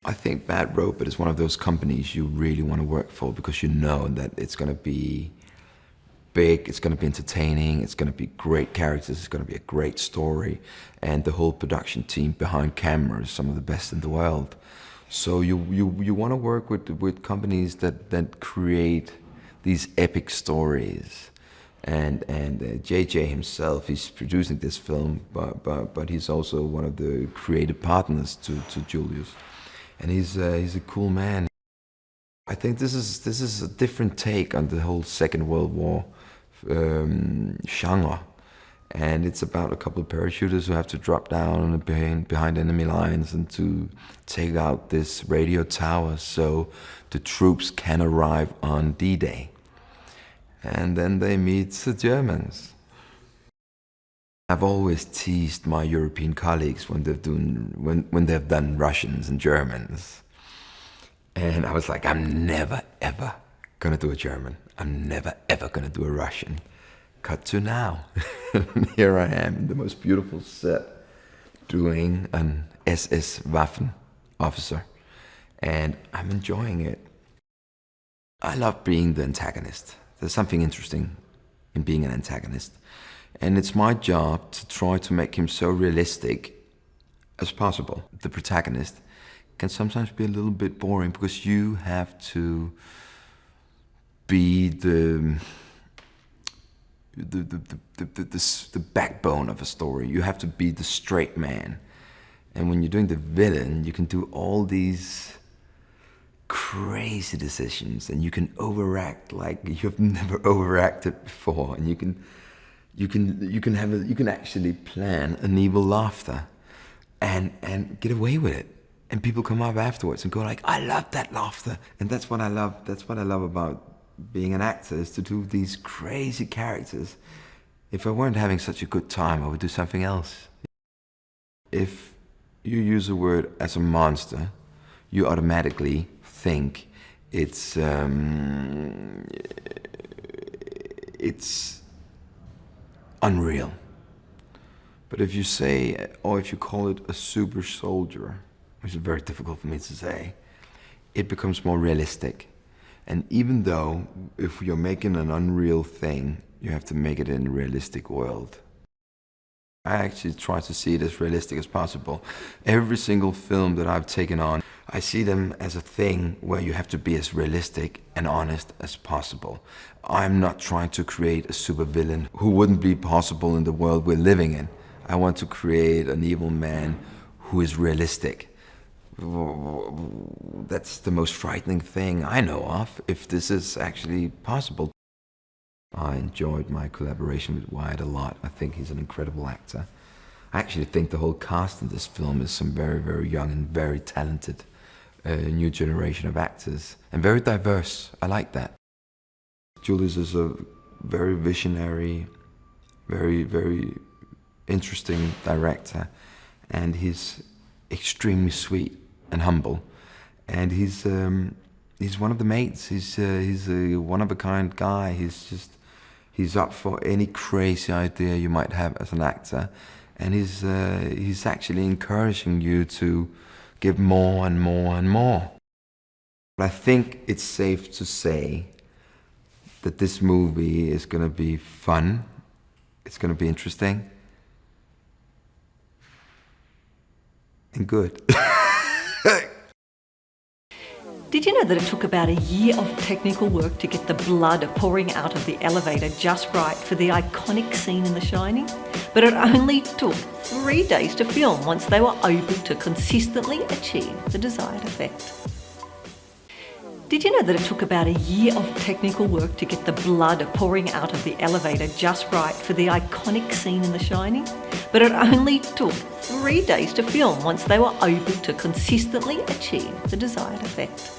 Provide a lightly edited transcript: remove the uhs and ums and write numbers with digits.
I think Bad Robot is one of those companies you really want to work for because you know that it's going to be big, it's going to be entertaining, it's going to be great characters, it's going to be a great story, and the whole production team behind camera is some of the best in the world. So you want to work with companies that create these epic stories. And JJ himself, he's producing this film, but he's also one of the creative partners to Julius. And he's a cool man. I think this is a different take on the whole Second World War genre, and it's about a couple of parachuters who have to drop down behind enemy lines and to take out this radio tower so the troops can arrive on D-Day. And then they meet the Germans. I've always teased my European colleagues when they've done Russians and Germans. And I was like, I'm never ever gonna do a German. I'm never ever gonna do a Russian. Cut to now. Here I am in the most beautiful set doing an SS Wafner officer. And I'm enjoying it. I love being the antagonist. There's something interesting in being an antagonist. And it's my job to try to make him so realistic as possible. The protagonist can sometimes be a little bit boring because you have to be the backbone of a story. You have to be the straight man. And when you're doing the villain, you can do all these crazy decisions and you can overact like you've never overacted before, and you can actually plan an evil laughter and get away with it, and people come up afterwards and go like, I love that laughter. And that's what I love about being an actor, is to do these crazy characters. If I weren't having such a good time, I would do something else. If you use a word as a monster, you automatically think it's unreal. But if you say, or if you call it a super soldier, which is very difficult for me to say, it becomes more realistic. And even though if you're making an unreal thing, you have to make it in a realistic world. I actually try to see it as realistic as possible. Every single film that I've taken on, I see them as a thing where you have to be as realistic and honest as possible. I'm not trying to create a supervillain who wouldn't be possible in the world we're living in. I want to create an evil man who is realistic. That's the most frightening thing I know of, if this is actually possible. I enjoyed my collaboration with Wyatt a lot. I think he's an incredible actor. I actually think the whole cast in this film is some very, very young and very talented new generation of actors, and very diverse. I like that. Julius is a very visionary, very, very interesting director, and he's extremely sweet and humble, and he's one of the mates. He's a one-of-a-kind guy. He's up for any crazy idea you might have as an actor, and he's actually encouraging you to give more and more and more. But I think it's safe to say that this movie is going to be fun. It's going to be interesting and good. Did you know that it took about a year of technical work to get the blood pouring out of the elevator just right for the iconic scene in The Shining? But it only took 3 days to film once they were able to consistently achieve the desired effect. Did you know that it took about a year of technical work to get the blood pouring out of the elevator just right for the iconic scene in The Shining? But it only took 3 days to film once they were able to consistently achieve the desired effect.